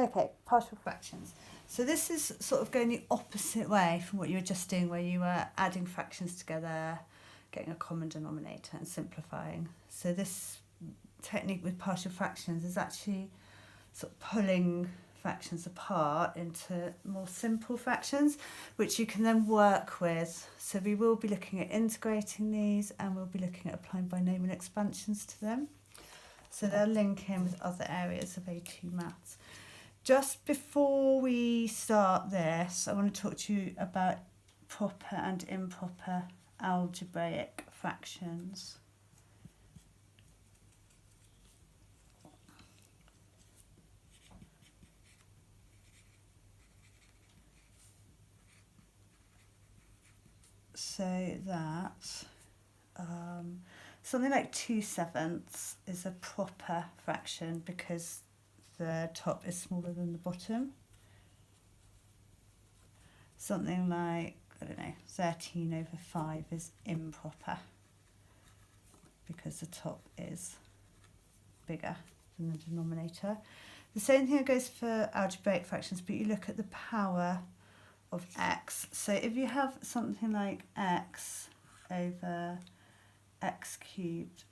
Okay, partial fractions. So this is sort of going the opposite way from what you were just doing, where you were adding fractions together, getting a common denominator and simplifying. So this technique with partial fractions is actually sort of pulling fractions apart into more simple fractions, which you can then work with. So we will be looking at integrating these, and we'll be looking at applying binomial expansions to them. So they'll link in with other areas of A2 maths. Just before we start this, I want to talk to you about proper and improper algebraic fractions. So that something like 2/7 is a proper fraction because the top is smaller than the bottom. Something like, I don't know, 13/5 is improper because the top is bigger than the denominator. The same thing goes for algebraic fractions, but you look at the power of x. So if you have something like x over x cubed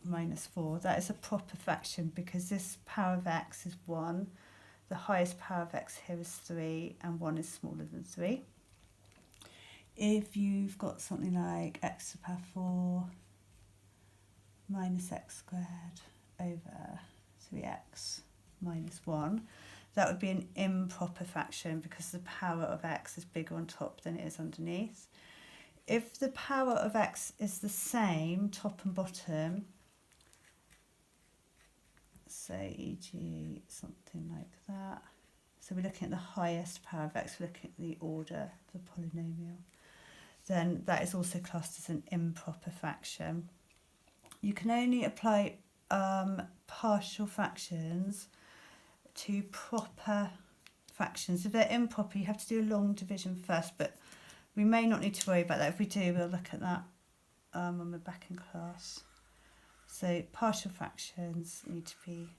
minus 4, that is a proper fraction because this power of x is 1. The highest power of x here is 3, and 1 is smaller than 3. If you've got something like x to the power 4 minus x squared over 3x minus 1, that would be an improper fraction because the power of x is bigger on top than it is underneath. If the power of x is the same, top and bottom, so e.g. something like that, so we're looking at the highest power of x, we're looking at the order of the polynomial, then that is also classed as an improper fraction. You can only apply partial fractions to proper fractions. If they're improper, you have to do a long division first, but we may not need to worry about that. If we do, we'll look at that when we're back in class. So partial fractions need to be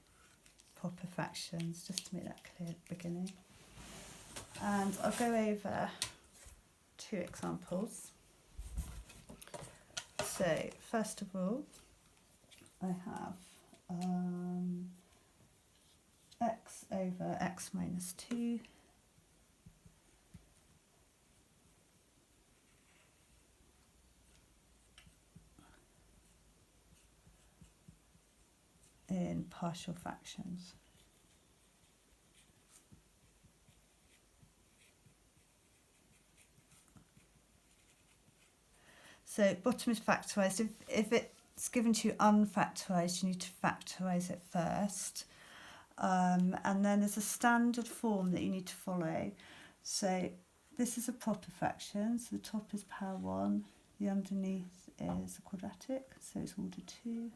proper fractions, just to make that clear at the beginning. And I'll go over 2 examples. So first of all, I have x over x minus 2 in partial fractions. So bottom is factorised. If it's given to you unfactorised, you need to factorise it first. And then there's a standard form that you need to follow. So this is a proper fraction, so the top is power 1, the underneath is a quadratic, so it's order 2.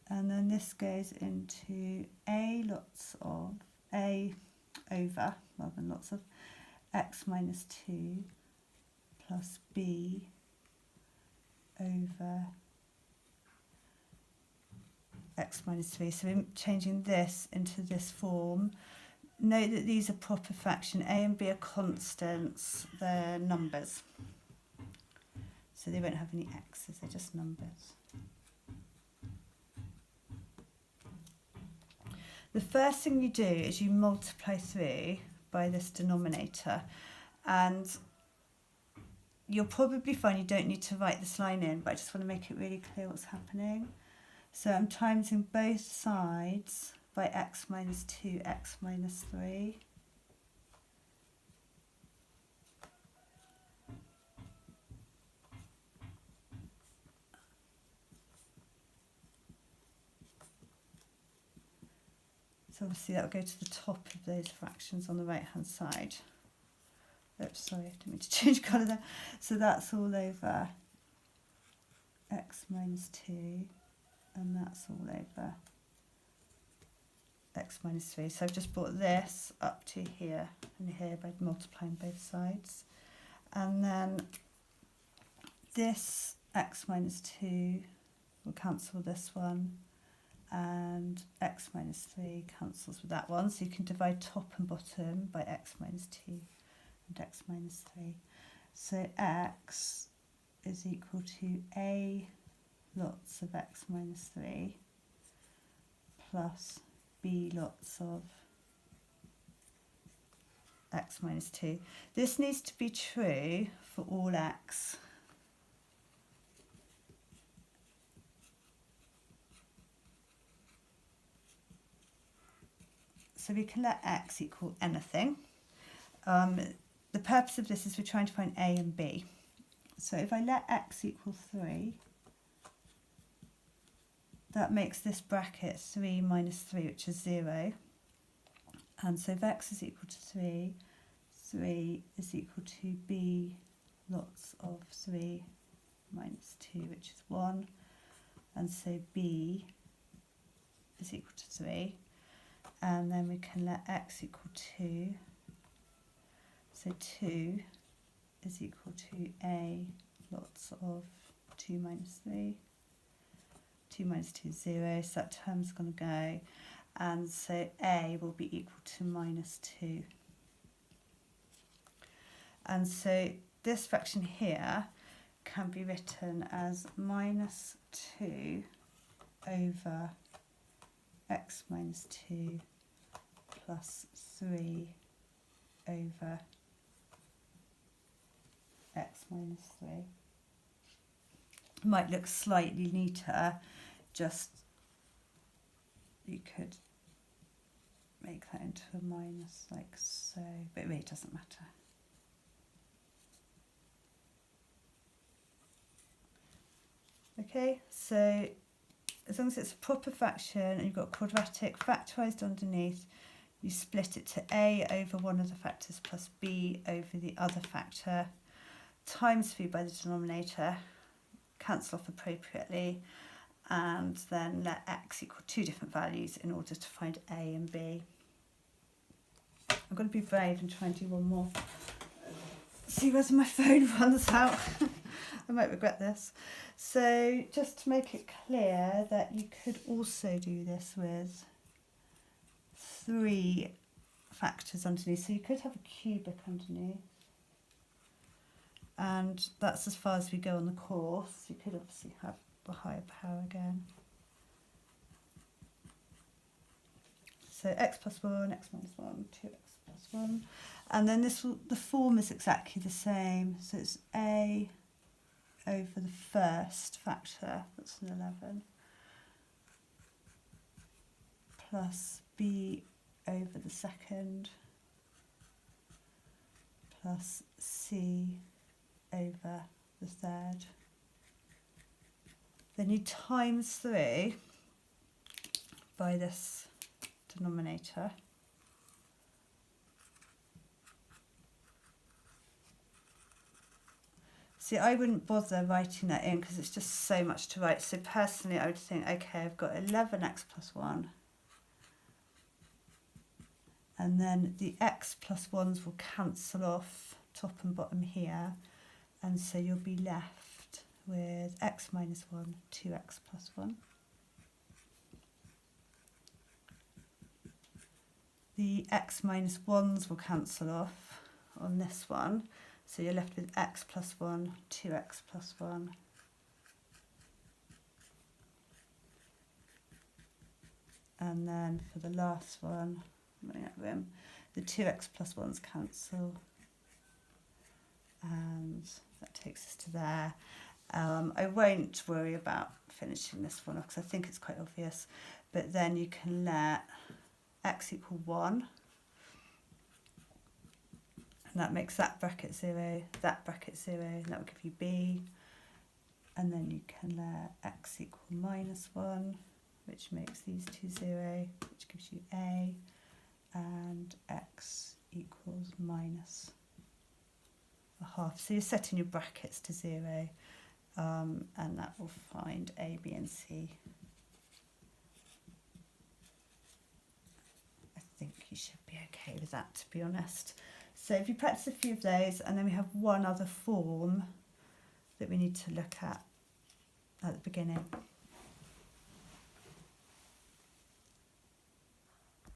And then this goes into a over, rather than lots of, x minus 2 plus b over x minus 3. So we're changing this into this form. Note that these are proper fraction. A and b are constants, they're numbers. So they won't have any x's, they're just numbers. The first thing you do is you multiply through by this denominator, and you'll probably find you don't need to write this line in, but I just want to make it really clear what's happening. So I'm timesing both sides by x minus 2, x minus 3. So obviously that will go to the top of those fractions on the right hand side. Oops, sorry, I didn't mean to change colour there. So that's all over x minus 2, and that's all over x minus 3. So I've just brought this up to here and here by multiplying both sides. And then this x minus 2 will cancel this one, and x minus 3 cancels with that one. So you can divide top and bottom by x minus 2 and x minus 3. So x is equal to a lots of x minus 3 plus b lots of x minus 2. This needs to be true for all x. So we can let x equal anything. The purpose of this is we're trying to find a and b. So if I let x equal 3, that makes this bracket 3 minus 3, which is 0. And so if x is equal to 3, 3 is equal to b lots of 3 minus 2, which is 1. And so b is equal to 3. And then we can let x equal 2. So 2 is equal to a lots of 2 minus 3. 2 minus 2 is 0, so that term's going to go. And so a will be equal to minus 2. And so this fraction here can be written as minus 2 over x minus 2 plus 3 over x minus 3. Might look slightly neater, just you could make that into a minus like so, but it really doesn't matter. Okay, so as long as it's a proper fraction and you've got quadratic factorised underneath, you split it to a over one of the factors plus b over the other factor, times 3 by the denominator, cancel off appropriately, and then let x equal 2 different values in order to find a and b. I'm going to be brave and try and do one more. See whether my phone runs out. I might regret this. So just to make it clear that you could also do this with 3 factors underneath. So you could have a cubic underneath. And that's as far as we go on the course. You could obviously have a higher power again. So x plus 1, x minus 1, 2x plus 1. And then this will, the form is exactly the same. So it's a over the first factor, that's an 11, plus b over the second, plus c over the third. Then you times through by this denominator. See, I wouldn't bother writing that in because it's just so much to write. So personally, I would think, okay, I've got 11x plus 1. And then the x plus 1s will cancel off top and bottom here. And so you'll be left with x minus 1, 2x plus 1. The x minus 1s will cancel off on this one. So you're left with x plus 1, 2x plus 1. And then for the last one, I'm running out of room, the 2x plus 1s cancel. And that takes us to there. I won't worry about finishing this one because I think it's quite obvious. But then you can let x equal 1. And that makes that bracket 0, that bracket 0, and that will give you b. And then you can let x equal minus 1, which makes these two 0, which gives you a, and x equals minus a half. So you're setting your brackets to 0, and that will find a, b, and c. I think you should be okay with that, to be honest. So if you practice a few of those, and then we have one other form that we need to look at the beginning.